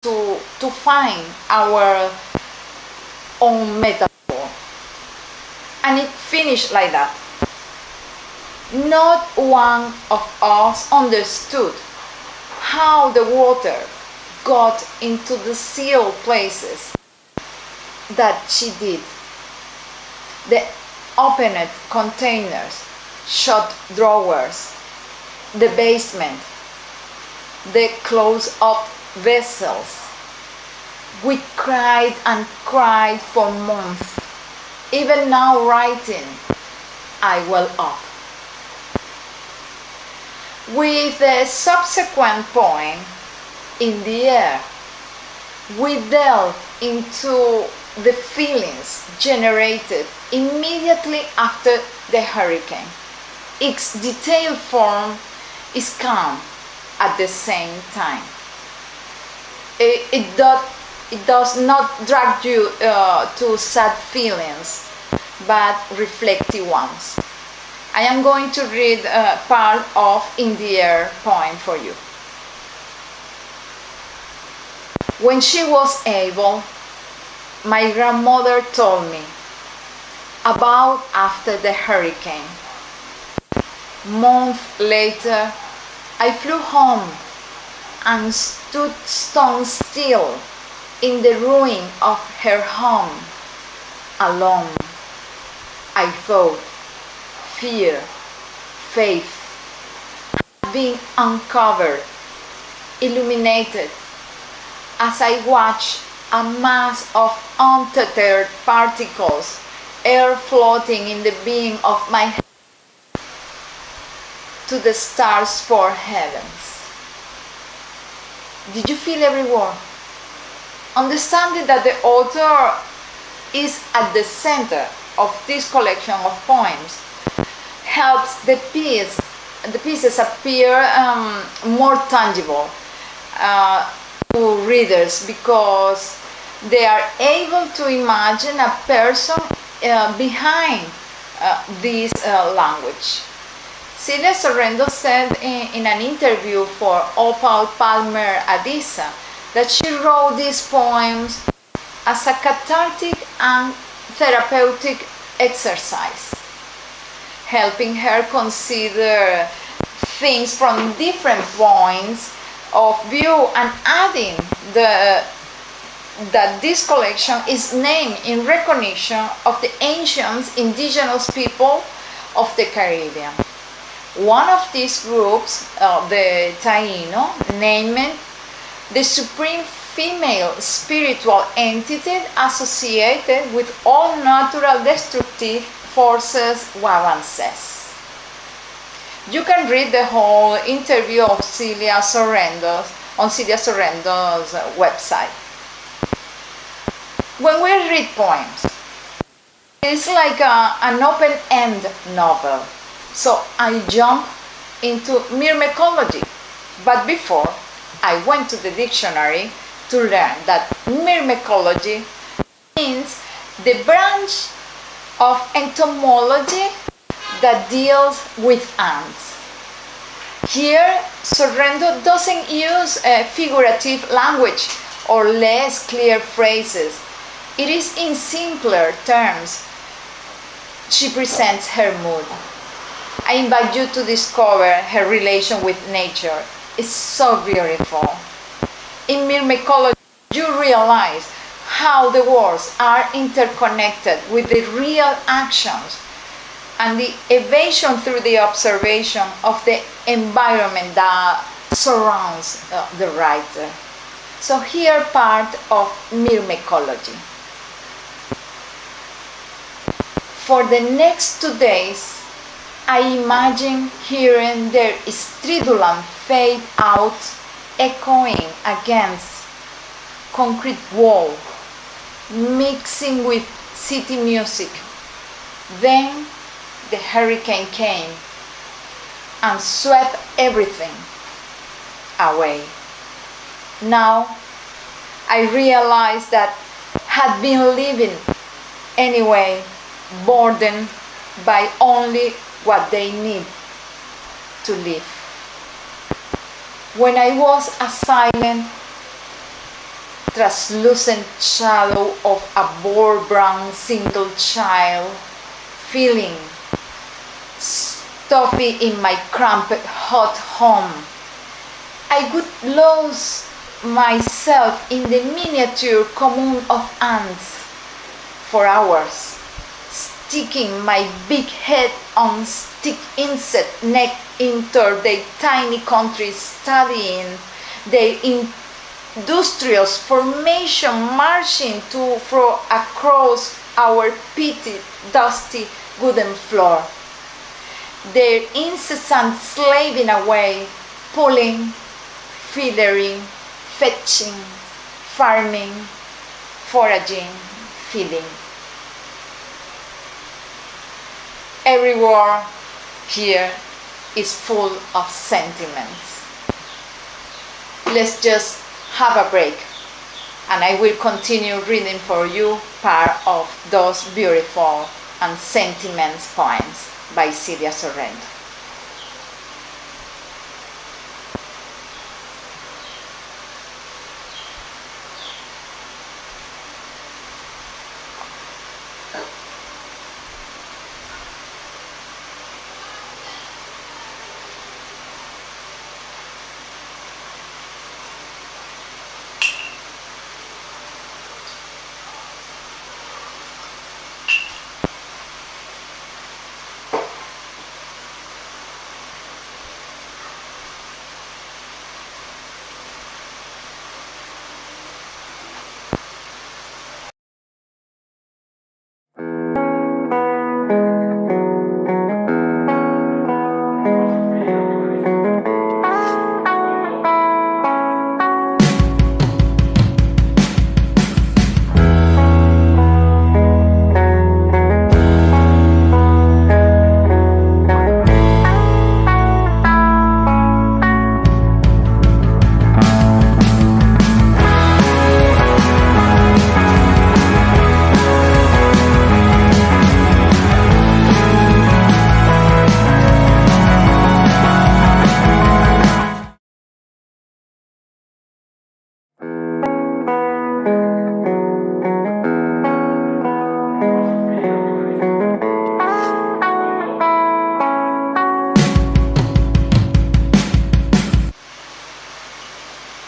to find our own metaphor. And it finished like that. Not one of us understood how the water got into the sealed places that she did. The opened containers, shut drawers, the basement, the closed-up vessels. We cried and cried for months. Even now writing, I well up. With the subsequent poem, In the Air, we delve into the feelings generated immediately after the hurricane. Its detailed form is calm at the same time. It does not drag you to sad feelings, but reflective ones. I am going to read part of In the Air poem for you. When she was able, my grandmother told me about after the hurricane. Months later, I flew home and stood stone still in the ruin of her home, alone. I thought fear, faith had been uncovered, illuminated, as I watched a mass of untethered particles, air floating in the beam of my head to the stars for heavens. Did you feel every word? Understanding that the author is at the center of this collection of poems helps the pieces appear more tangible to readers, because they are able to imagine a person behind this language. Celia Sorrento said in an interview for Opal Palmer Adisa that she wrote these poems as a cathartic and therapeutic exercise, helping her consider things from different points of view and adding that this collection is named in recognition of the ancient indigenous people of the Caribbean. One of these groups, the Taino, named the supreme female spiritual entity associated with all natural destructive forces, Wawan says. You can read the whole interview of Celia Sorrento on Celia Sorrento's website. When we read poems, it's like an open-end novel. So I jump into myrmecology. But before, I went to the dictionary to learn that myrmecology means the branch of entomology that deals with ants. Here, Sorrento doesn't use figurative language or less clear phrases. It is in simpler terms she presents her mood. I invite you to discover her relation with nature. It's so beautiful. In myrmecology, you realize how the words are interconnected with the real actions and the evasion through the observation of the environment that surrounds the writer. So here part of myrmecology. For the next 2 days, I imagine hearing their stridulum fade out, echoing against concrete wall, mixing with city music. Then the hurricane came and swept everything away. Now I realize that had been living anyway, burdened by only what they need to live. When I was a silent translucent shadow of a bored brown single child, feeling stuffy in my cramped hot home. I would lose myself in the miniature commune of ants for hours, sticking my big head on stick insect neck into their tiny country, studying their industrious formation marching to fro across our pitted, dusty wooden floor. Their incessant slaving away, pulling, feathering, fetching, farming, foraging, feeding. Every word here is full of sentiments. Let's just have a break, and I will continue reading for you part of those beautiful and sentiments poems by Silvia Sorrento.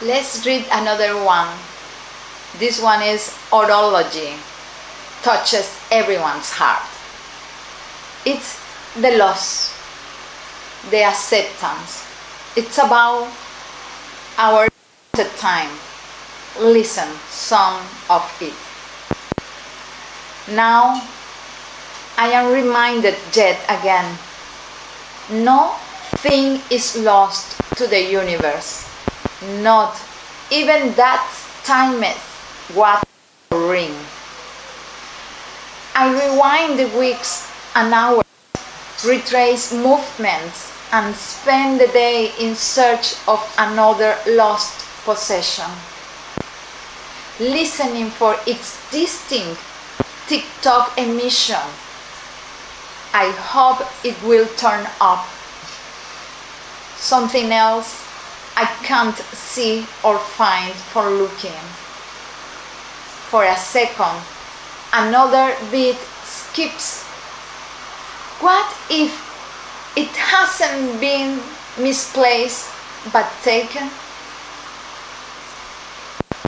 Let's read another one. This one is Horology, touches everyone's heart. It's the loss, the acceptance. It's about our time. Listen some of it. Now I am reminded yet again, no thing is lost to the universe, not even that tiniest what ring. I rewind the weeks and hours, retrace movements, and spend the day in search of another lost possession, listening for its distinct tick-tock emission. I hope it will turn up. Something else I can't see or find for looking. For a second, another beat skips. What if it hasn't been misplaced but taken?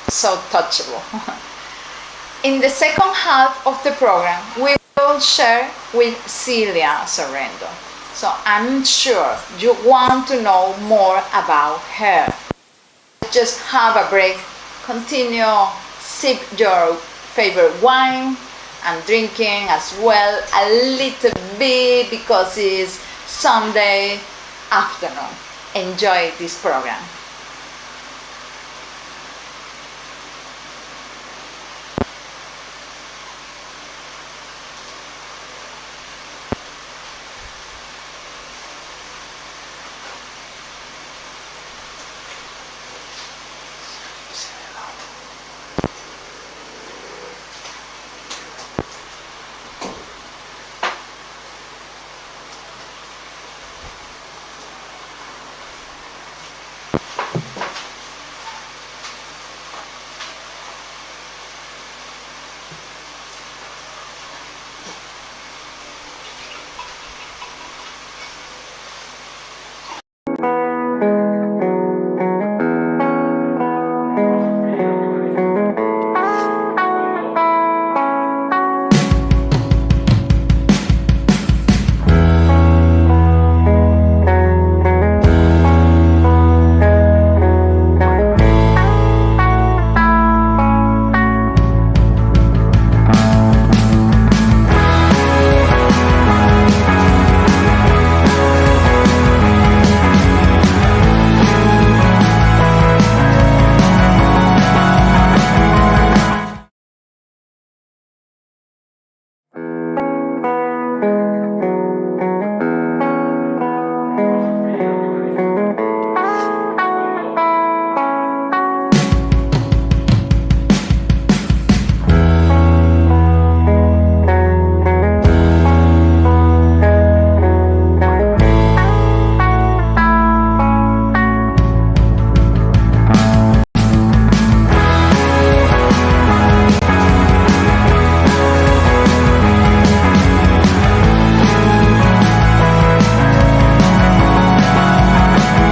So touchable. In the second half of the program, we will share with Silvia Sorrento. So I'm sure you want to know more about her. Just have a break, continue, sip your favorite wine and drinking as well a little bit because it's Sunday afternoon. Enjoy this program.